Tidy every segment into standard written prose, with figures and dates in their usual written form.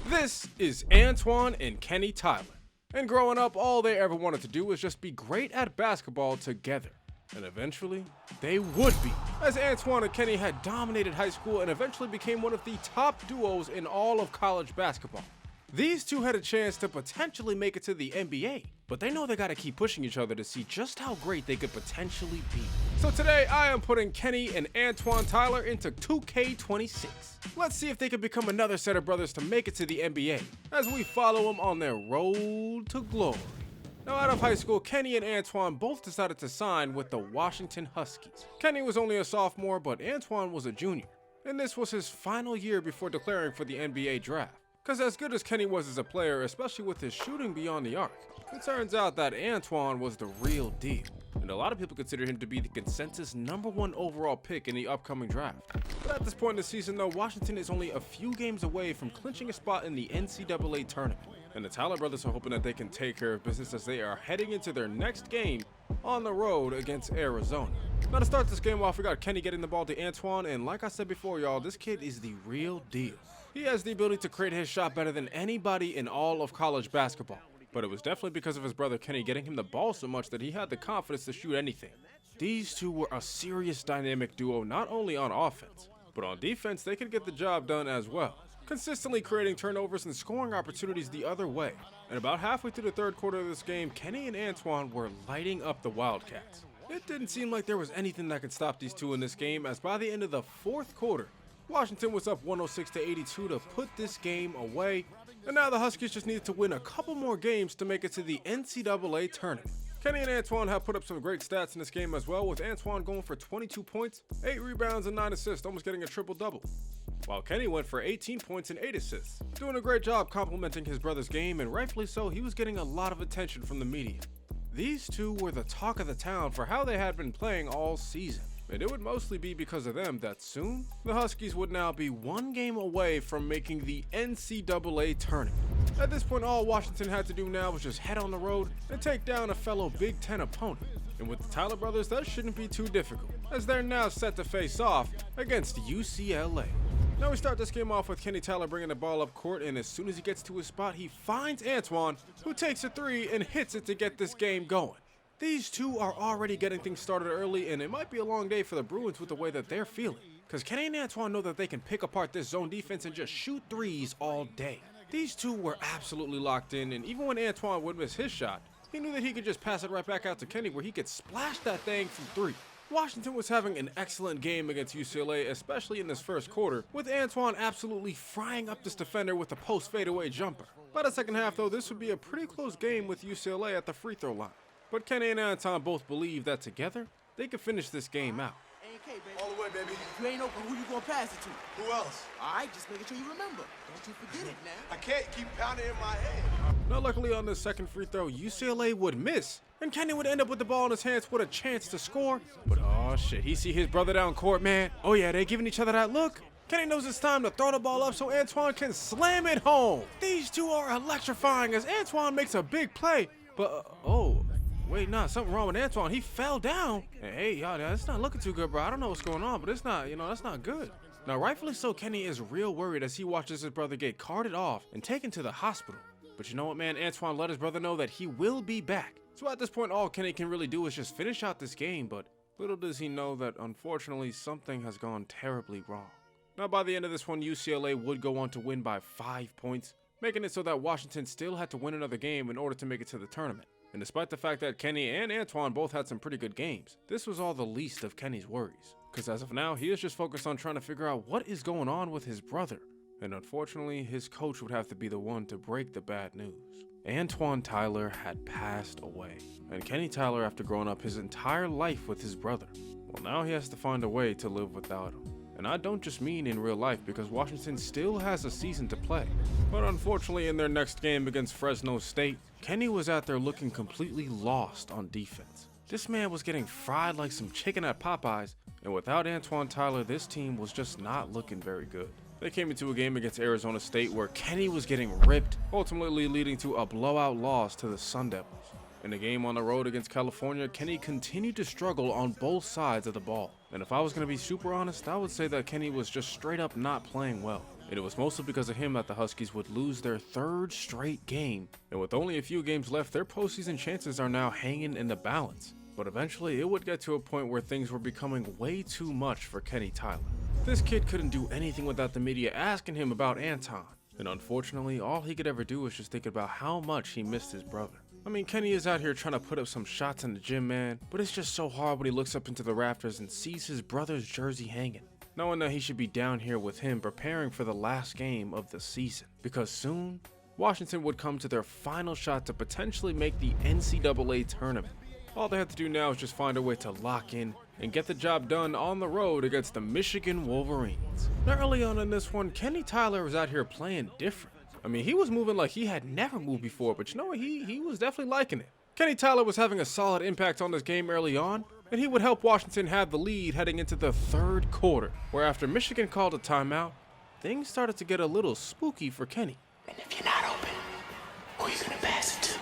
This is Antoine and Kenny Tyler. And growing up, all they ever wanted to do was just be great at basketball together. And eventually, they would be, as Antoine and Kenny had dominated high school and eventually became one of the top duos in all of college basketball. These two had a chance to potentially make it to the NBA, but they know they gotta keep pushing each other to see just how great they could potentially be. So today, I am putting Kenny and Antoine Tyler into 2K26. Let's see if they can become another set of brothers to make it to the NBA, as we follow them on their road to glory. Now, out of high school, Kenny and Antoine both decided to sign with the Washington Huskies. Kenny was only a sophomore, but Antoine was a junior, and this was his final year before declaring for the NBA draft. Because as good as Kenny was as a player, especially with his shooting beyond the arc, it turns out that Antoine was the real deal, and a lot of people consider him to be the consensus #1 overall pick in the upcoming draft. But at this point in the season though, Washington is only a few games away from clinching a spot in the NCAA tournament, and the Tyler brothers are hoping that they can take care of business as they are heading into their next game on the road against Arizona. Now to start this game off, we got Kenny getting the ball to Antoine, and like I said before y'all, this kid is the real deal. He has the ability to create his shot better than anybody in all of college basketball. But it was definitely because of his brother Kenny getting him the ball so much that he had the confidence to shoot anything. These two were a serious dynamic duo not only on offense, but on defense they could get the job done as well, consistently creating turnovers and scoring opportunities the other way. And about halfway through the third quarter of this game, Kenny and Antoine were lighting up the Wildcats. It didn't seem like there was anything that could stop these two in this game, as by the end of the fourth quarter, Washington was up 106-82 to put this game away, and now the Huskies just needed to win a couple more games to make it to the NCAA tournament. Kenny and Antoine have put up some great stats in this game as well, with Antoine going for 22 points, 8 rebounds, and 9 assists, almost getting a triple-double, while Kenny went for 18 points and 8 assists, doing a great job complimenting his brother's game, and rightfully so, he was getting a lot of attention from the media. These two were the talk of the town for how they had been playing all season. And it would mostly be because of them that soon, the Huskies would now be one game away from making the NCAA tournament. At this point, all Washington had to do now was just head on the road and take down a fellow Big Ten opponent. And with the Tyler brothers, that shouldn't be too difficult, as they're now set to face off against UCLA. Now we start this game off with Kenny Tyler bringing the ball up court, and as soon as he gets to his spot, he finds Antoine, who takes a three and hits it to get this game going. These two are already getting things started early, and it might be a long day for the Bruins with the way that they're feeling, because Kenny and Antoine know that they can pick apart this zone defense and just shoot threes all day. These two were absolutely locked in, and even when Antoine would miss his shot, he knew that he could just pass it right back out to Kenny where he could splash that thing from three. Washington was having an excellent game against UCLA, especially in this first quarter, with Antoine absolutely frying up this defender with a post fadeaway jumper. By the second half though, this would be a pretty close game with UCLA at the free throw line. But Kenny and Antoine both believe that together, they can finish this game out. All the way, baby. If you ain't open, who you gonna pass it to? Who else? All right, just making sure you remember. Don't you forget it now. I can't keep pounding in my head. Now luckily on this second free throw, UCLA would miss, and Kenny would end up with the ball in his hands with a chance to score. But oh shit, he see his brother down court, man. Oh yeah, they giving each other that look. Kenny knows it's time to throw the ball up so Antoine can slam it home. These two are electrifying as Antoine makes a big play, but wait, nah, something wrong with Antoine. He fell down. Hey, y'all, that's not looking too good, bro. I don't know what's going on, but it's not, that's not good. Now, rightfully so, Kenny is real worried as he watches his brother get carted off and taken to the hospital. But you know what, man? Antoine let his brother know that he will be back. So at this point, all Kenny can really do is just finish out this game, but little does he know that, unfortunately, something has gone terribly wrong. Now, by the end of this one, UCLA would go on to win by 5 points, making it so that Washington still had to win another game in order to make it to the tournament. And despite the fact that Kenny and Antoine both had some pretty good games, this was all the least of Kenny's worries. Because as of now, he is just focused on trying to figure out what is going on with his brother. And unfortunately, his coach would have to be the one to break the bad news. Antoine Tyler had passed away. And Kenny Tyler, after growing up his entire life with his brother, well, now he has to find a way to live without him. And I don't just mean in real life, because Washington still has a season to play. But unfortunately, in their next game against Fresno State, Kenny was out there looking completely lost on defense. This man was getting fried like some chicken at Popeyes, and without Antoine Tyler, this team was just not looking very good. They came into a game against Arizona State where Kenny was getting ripped, ultimately leading to a blowout loss to the Sun Devils. In the game on the road against California, Kenny continued to struggle on both sides of the ball. And if I was going to be super honest, I would say that Kenny was just straight up not playing well. and it was mostly because of him that the Huskies would lose their third straight game, and with only a few games left, their postseason chances are now hanging in the balance. But eventually, it would get to a point where things were becoming way too much for Kenny Tyler. This kid couldn't do anything without the media asking him about Antoine, and unfortunately, all he could ever do was just think about how much he missed his brother. I mean, Kenny is out here trying to put up some shots in the gym, man, but it's just so hard when he looks up into the rafters and sees his brother's jersey hanging, knowing that he should be down here with him preparing for the last game of the season, because soon, Washington would come to their final shot to potentially make the NCAA tournament. All they have to do now is just find a way to lock in and get the job done on the road against the Michigan Wolverines. Now, early on in this one, Kenny Tyler was out here playing different. I mean, he was moving like he had never moved before, but you know what? He was definitely liking it. Kenny Tyler was having a solid impact on this game early on, and he would help Washington have the lead heading into the third quarter, where after Michigan called a timeout, things started to get a little spooky for Kenny. And if you're not open, who are you gonna pass it to?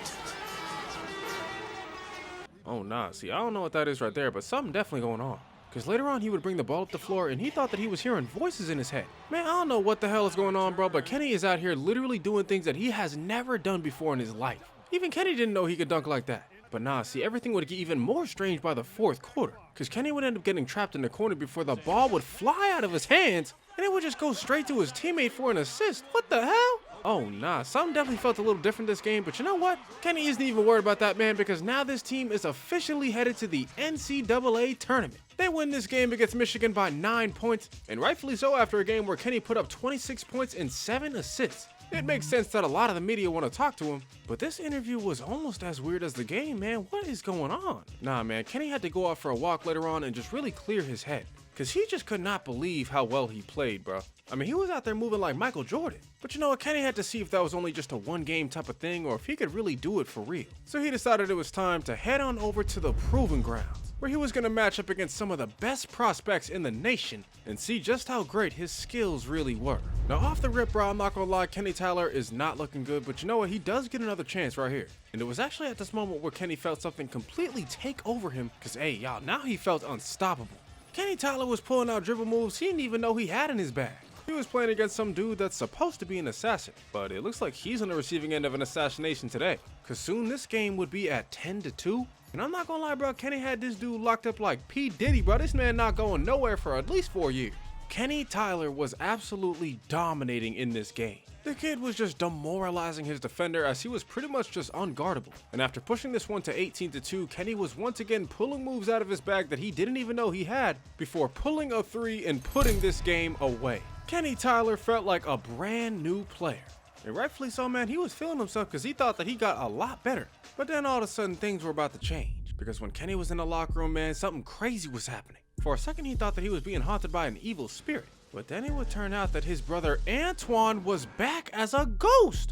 Oh nah, see, I don't know what that is right there, but something definitely going on. Because later on, he would bring the ball up the floor, and he thought that he was hearing voices in his head. Man, I don't know what the hell is going on, bro, but Kenny is out here literally doing things that he has never done before in his life. Even Kenny didn't know he could dunk like that. But nah, see, everything would get even more strange by the fourth quarter, because Kenny would end up getting trapped in the corner before the ball would fly out of his hands, and it would just go straight to his teammate for an assist. What the hell? Oh nah, something definitely felt a little different this game, but you know what? Kenny isn't even worried about that, man, because now this team is officially headed to the NCAA tournament. They win this game against Michigan by 9 points, and rightfully so after a game where Kenny put up 26 points and 7 assists. It makes sense that a lot of the media want to talk to him, but this interview was almost as weird as the game, man. What is going on? Nah, man, Kenny had to go out for a walk later on and just really clear his head, because he just could not believe how well he played, bro. I mean, he was out there moving like Michael Jordan. But you know what, Kenny had to see if that was only just a one-game type of thing or if he could really do it for real. So he decided it was time to head on over to the Proving Grounds, where he was going to match up against some of the best prospects in the nation and see just how great his skills really were. Now, off the rip, bro, I'm not gonna lie, Kenny Tyler is not looking good, but you know what, he does get another chance right here. And it was actually at this moment where Kenny felt something completely take over him, because hey, y'all, now he felt unstoppable. Kenny Tyler was pulling out dribble moves he didn't even know he had in his bag. He was playing against some dude that's supposed to be an assassin, but it looks like he's on the receiving end of an assassination today, because soon this game would be at 10-2. And I'm not gonna lie, bro, Kenny had this dude locked up like P. Diddy, bro. This man not going nowhere for at least 4 years. Kenny Tyler was absolutely dominating in this game. The kid was just demoralizing his defender as he was pretty much just unguardable. And after pushing this one to 18-2, Kenny was once again pulling moves out of his bag that he didn't even know he had before pulling a three and putting this game away. Kenny Tyler felt like a brand new player. And rightfully so, man, he was feeling himself because he thought that he got a lot better. But then all of a sudden things were about to change, because when Kenny was in the locker room, man, something crazy was happening. For a second he thought that he was being haunted by an evil spirit, but then it would turn out that his brother Antoine was back as a ghost.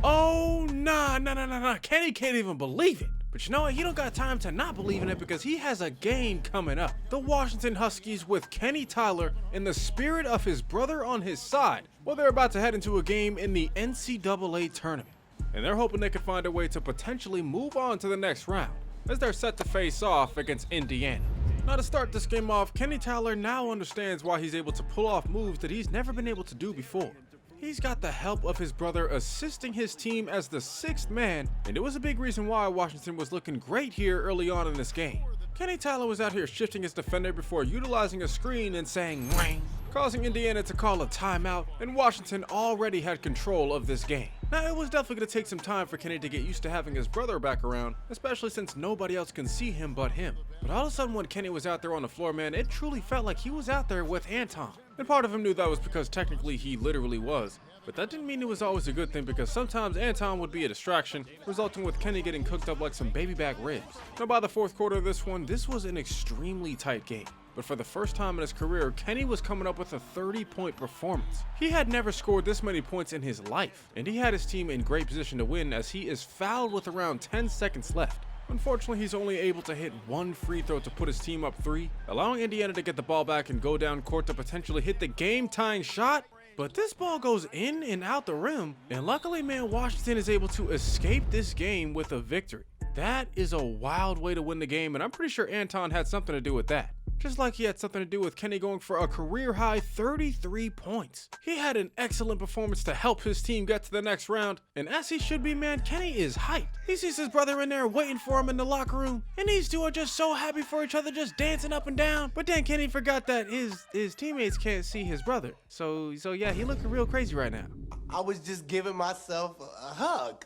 Oh nah, Kenny can't even believe it. But you know what, he don't got time to not believe in it, because he has a game coming up. The Washington Huskies with Kenny Tyler in the spirit of his brother on his side. Well, they're about to head into a game in the NCAA tournament, and they're hoping they could find a way to potentially move on to the next round, as they're set to face off against Indiana. Now, to start this game off, Kenny Tyler now understands why he's able to pull off moves that he's never been able to do before. He's got the help of his brother assisting his team as the sixth man, and it was a big reason why Washington was looking great here early on in this game. Kenny Tyler was out here shifting his defender before utilizing a screen and saying "Wang," causing Indiana to call a timeout, and Washington already had control of this game. Now, it was definitely going to take some time for Kenny to get used to having his brother back around, especially since nobody else can see him but him. But all of a sudden when Kenny was out there on the floor, man, it truly felt like he was out there with Antoine. And part of him knew that was because technically he literally was. But that didn't mean it was always a good thing, because sometimes Antoine would be a distraction, resulting with Kenny getting cooked up like some baby back ribs. Now, by the fourth quarter of this one, this was an extremely tight game. But for the first time in his career, Kenny was coming up with a 30-point performance. He had never scored this many points in his life, and he had his team in great position to win as he is fouled with around 10 seconds left. Unfortunately, he's only able to hit one free throw to put his team up 3, allowing Indiana to get the ball back and go down court to potentially hit the game-tying shot. But this ball goes in and out the rim, and luckily, man, Washington is able to escape this game with a victory. That is a wild way to win the game, and I'm pretty sure Antoine had something to do with that. just like he had something to do with Kenny going for a career-high 33 points. He had an excellent performance to help his team get to the next round, and as he should be, man, Kenny is hyped. He sees his brother in there waiting for him in the locker room, and these two are just so happy for each other, just dancing up and down. But then Kenny forgot that his teammates can't see his brother. So yeah, he looking real crazy right now. I was just giving myself a hug.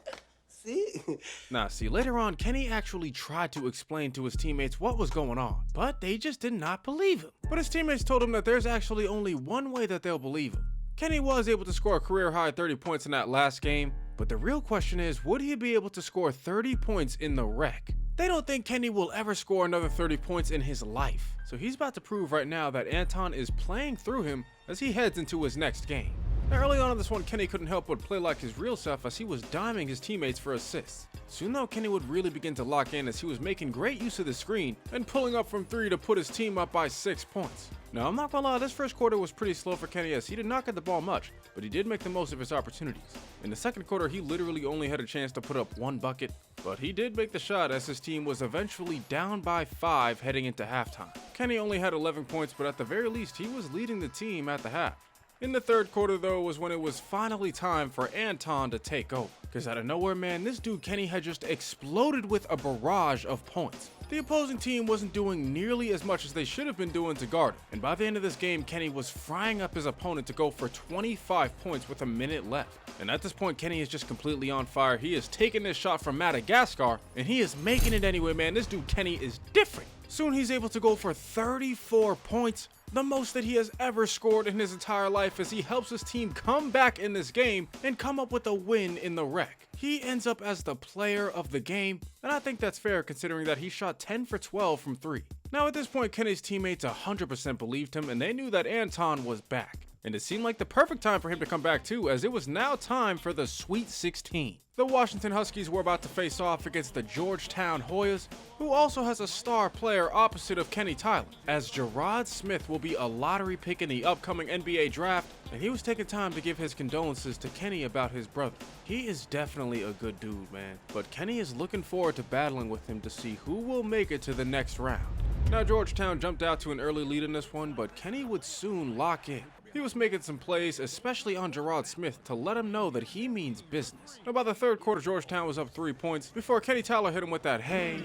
See? See, later on, Kenny actually tried to explain to his teammates what was going on, but they just did not believe him. But his teammates told him that there's actually only one way that they'll believe him. Kenny was able to score a career-high 30 points in that last game, but the real question is, would he be able to score 30 points in the rec? They don't think Kenny will ever score another 30 points in his life, so he's about to prove right now that Antoine is playing through him as he heads into his next game. Now, early on in this one, Kenny couldn't help but play like his real self as he was diming his teammates for assists. Soon though, Kenny would really begin to lock in as he was making great use of the screen and pulling up from 3 to put his team up by 6 points. Now, I'm not gonna lie, this first quarter was pretty slow for Kenny as he did not get the ball much, but he did make the most of his opportunities. In the second quarter, he literally only had a chance to put up 1 bucket, but he did make the shot as his team was eventually down by 5 heading into halftime. Kenny only had 11 points, but at the very least, he was leading the team at the half. In the third quarter though was when it was finally time for Antoine to take over. Cause out of nowhere, man, this dude Kenny had just exploded with a barrage of points. The opposing team wasn't doing nearly as much as they should have been doing to guard him. And by the end of this game, Kenny was frying up his opponent to go for 25 points with a minute left. And at this point, Kenny is just completely on fire. He is taking this shot from Madagascar, and he is making it anyway, man. This dude Kenny is different. Soon he's able to go for 34 points, the most that he has ever scored in his entire life, as he helps his team come back in this game and come up with a win in the rec. He ends up as the player of the game, and I think that's fair considering that he shot 10 for 12 from 3. Now at this point, Kenny's teammates 100% believed him, and they knew that Antoine was back. And it seemed like the perfect time for him to come back too, as it was now time for the Sweet 16. The Washington Huskies were about to face off against the Georgetown Hoyas, who also has a star player opposite of Kenny Tyler, as Gerard Smith will be a lottery pick in the upcoming NBA draft, and he was taking time to give his condolences to Kenny about his brother. He is definitely a good dude, man, but Kenny is looking forward to battling with him to see who will make it to the next round. Now Georgetown jumped out to an early lead in this one, but Kenny would soon lock in. He was making some plays, especially on Gerard Smith, to let him know that he means business. Now by the third quarter, Georgetown was up 3 points before Kenny Tyler hit him with that hey.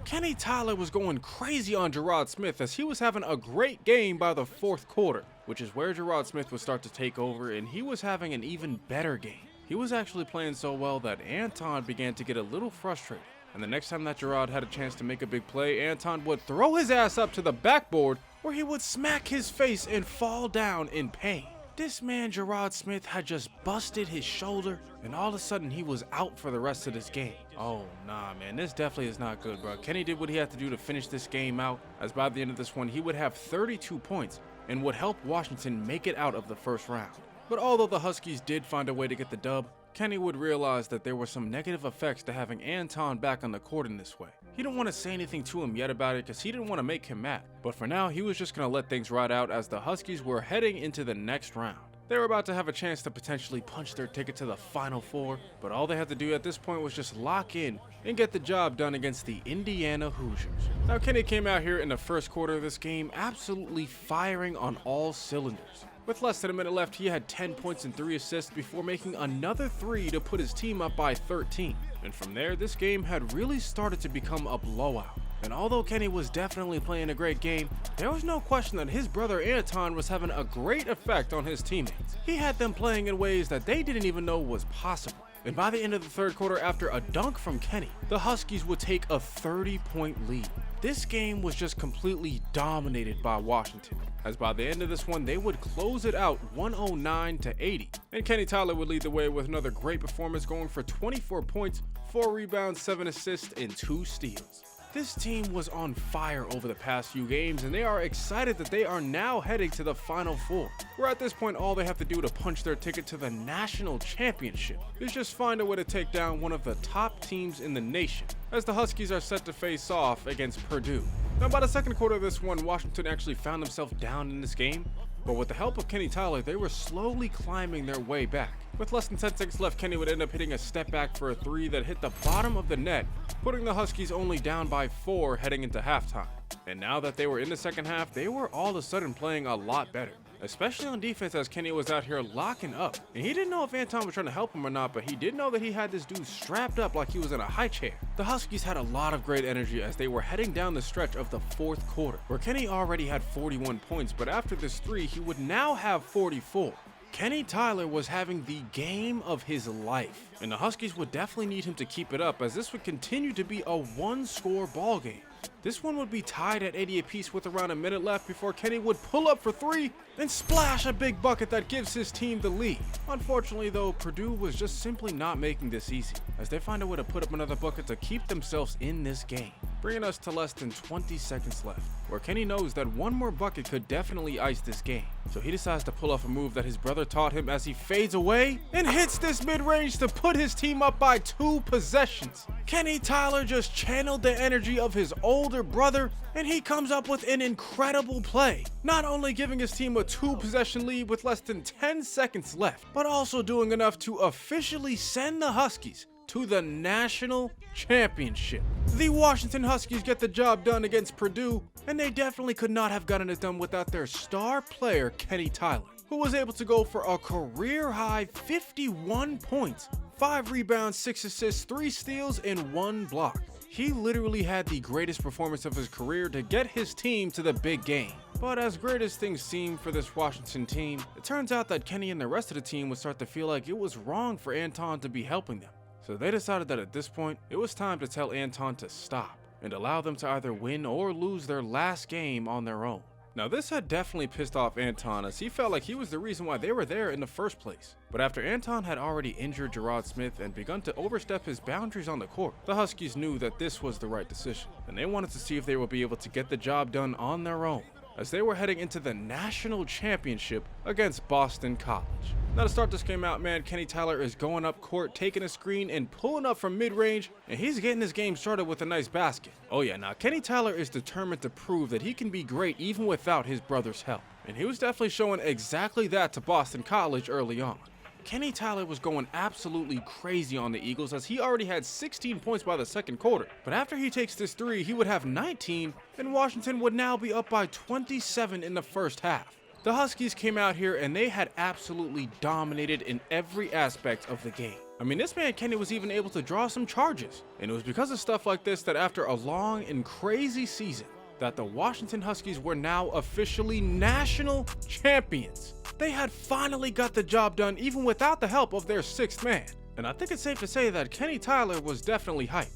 Kenny Tyler was going crazy on Gerard Smith as he was having a great game by the fourth quarter, which is where Gerard Smith would start to take over, and he was having an even better game. He was actually playing so well that Antoine began to get a little frustrated. And the next time that Gerard had a chance to make a big play, Antoine would throw his ass up to the backboard where he would smack his face and fall down in pain. This man, Gerard Smith, had just busted his shoulder, and all of a sudden he was out for the rest of this game. Oh, nah, man, this definitely is not good, bro. Kenny did what he had to do to finish this game out, as by the end of this one, he would have 32 points and would help Washington make it out of the first round. But although the Huskies did find a way to get the dub, Kenny would realize that there were some negative effects to having Antoine back on the court in this way. He didn't want to say anything to him yet about it because he didn't want to make him mad. But for now, he was just going to let things ride out as the Huskies were heading into the next round. They were about to have a chance to potentially punch their ticket to the Final Four, but all they had to do at this point was just lock in and get the job done against the Indiana Hoosiers. Now, Kenny came out here in the first quarter of this game absolutely firing on all cylinders. With less than a minute left, he had 10 points and 3 assists before making another 3 to put his team up by 13. And from there, this game had really started to become a blowout. And although Kenny was definitely playing a great game, there was no question that his brother Antoine was having a great effect on his teammates. He had them playing in ways that they didn't even know was possible. And by the end of the third quarter, after a dunk from Kenny, the Huskies would take a 30-point lead. This game was just completely dominated by Washington, as by the end of this one, they would close it out 109-80. And Kenny Tyler would lead the way with another great performance, going for 24 points, 4 rebounds, 7 assists, and 2 steals. This team was on fire over the past few games, and they are excited that they are now heading to the Final Four, where at this point all they have to do to punch their ticket to the national championship is just find a way to take down one of the top teams in the nation, as the Huskies are set to face off against Purdue. Now by the second quarter of this one, Washington actually found themselves down in this game, But with the help of Kenny Tyler, they were slowly climbing their way back. With less than 10 seconds left, Kenny would end up hitting a step back for a three that hit the bottom of the net, putting the Huskies only down by 4 heading into halftime. And now that they were in the second half, they were all of a sudden playing a lot better, especially on defense, as Kenny was out here locking up. And he didn't know if Antoine was trying to help him or not, but he did know that he had this dude strapped up like he was in a high chair. The Huskies had a lot of great energy as they were heading down the stretch of the fourth quarter, where Kenny already had 41 points, but after this three, he would now have 44. Kenny Tyler was having the game of his life, and the Huskies would definitely need him to keep it up, as this would continue to be a one-score ball game. This one would be tied at 80 apiece with around a minute left before Kenny would pull up for three and splash a big bucket that gives his team the lead. Unfortunately though, Purdue was just simply not making this easy, as they find a way to put up another bucket to keep themselves in this game, bringing us to less than 20 seconds left, where Kenny knows that one more bucket could definitely ice this game. So he decides to pull off a move that his brother taught him as he fades away and hits this mid-range to put his team up by 2 possessions. Kenny Tyler just channeled the energy of his older brother, and he comes up with an incredible play, not only giving his team a 2-possession lead with less than 10 seconds left, but also doing enough to officially send the Huskies to the national championship. The Washington Huskies get the job done against Purdue, and they definitely could not have gotten it done without their star player, Kenny Tyler, who was able to go for a career-high 51 points, 5 rebounds, 6 assists, 3 steals, and 1 block. He literally had the greatest performance of his career to get his team to the big game. But as great as things seem for this Washington team, it turns out that Kenny and the rest of the team would start to feel like it was wrong for Antoine to be helping them. So they decided that at this point, it was time to tell Antoine to stop and allow them to either win or lose their last game on their own. Now this had definitely pissed off Antoine, as he felt like he was the reason why they were there in the first place. But after Antoine had already injured Gerard Smith and begun to overstep his boundaries on the court, the Huskies knew that this was the right decision, and they wanted to see if they would be able to get the job done on their own, as they were heading into the national championship against Boston College. Now to start this game out, man, Kenny Tyler is going up court, taking a screen and pulling up from mid-range, and he's getting his game started with a nice basket. Oh yeah, now Kenny Tyler is determined to prove that he can be great even without his brother's help, and he was definitely showing exactly that to Boston College early on. Kenny Tyler was going absolutely crazy on the Eagles, as he already had 16 points by the second quarter. But after he takes this three, he would have 19, and Washington would now be up by 27 in the first half. The Huskies came out here and they had absolutely dominated in every aspect of the game. I mean, this man Kenny was even able to draw some charges, and it was because of stuff like this that after a long and crazy season, that the Washington Huskies were now officially national champions. They had finally got the job done even without the help of their 6th man. And I think it's safe to say that Kenny Tyler was definitely hyped.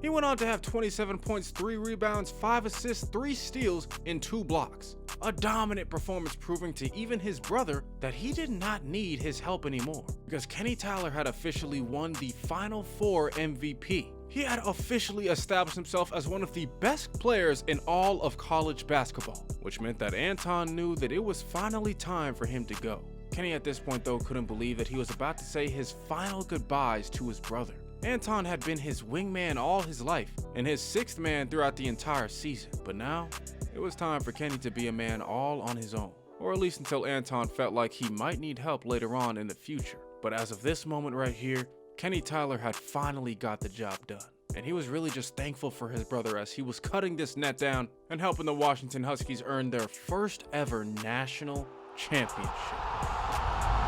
He went on to have 27 points, 3 rebounds, 5 assists, 3 steals, and 2 blocks. A dominant performance, proving to even his brother that he did not need his help anymore, because Kenny Tyler had officially won the Final Four MVP. He had officially established himself as one of the best players in all of college basketball, which meant that Antoine knew that it was finally time for him to go. Kenny at this point though couldn't believe that he was about to say his final goodbyes to his brother. Antoine had been his wingman all his life and his 6th man throughout the entire season, but now it was time for Kenny to be a man all on his own, or at least until Antoine felt like he might need help later on in the future. But as of this moment right here, Kenny Tyler had finally got the job done, and he was really just thankful for his brother as he was cutting this net down and helping the Washington Huskies earn their first ever national championship.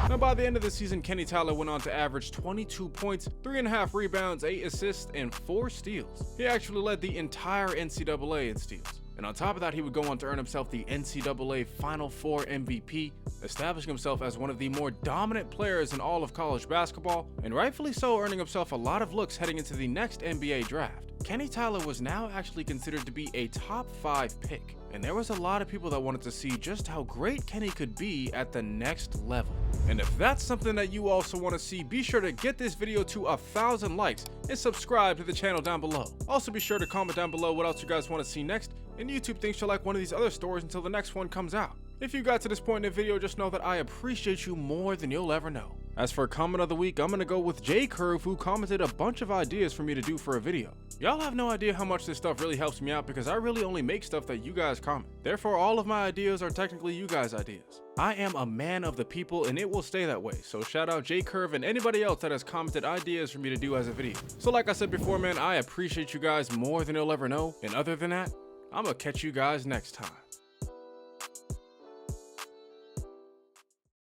Now by the end of the season, Kenny Tyler went on to average 22 points, 3.5 rebounds, 8 assists, and 4 steals. He actually led the entire NCAA in steals. And on top of that, he would go on to earn himself the NCAA Final Four MVP, establishing himself as one of the more dominant players in all of college basketball, and rightfully so earning himself a lot of looks heading into the next NBA draft. Kenny Tyler was now actually considered to be a top 5 pick, and there was a lot of people that wanted to see just how great Kenny could be at the next level. And if that's something that you also want to see, be sure to get this video to 1,000 likes and subscribe to the channel down below. Also be sure to comment down below what else you guys want to see next, and YouTube thinks you'll like one of these other stories until the next one comes out. If you got to this point in the video, just know that I appreciate you more than you'll ever know. As for comment of the week, I'm going to go with J Curve, who commented a bunch of ideas for me to do for a video. Y'all have no idea how much this stuff really helps me out because I really only make stuff that you guys comment. Therefore, all of my ideas are technically you guys' ideas. I am a man of the people and it will stay that way. So shout out J Curve and anybody else that has commented ideas for me to do as a video. So like I said before, man, I appreciate you guys more than you'll ever know. And other than that, I'm gonna catch you guys next time.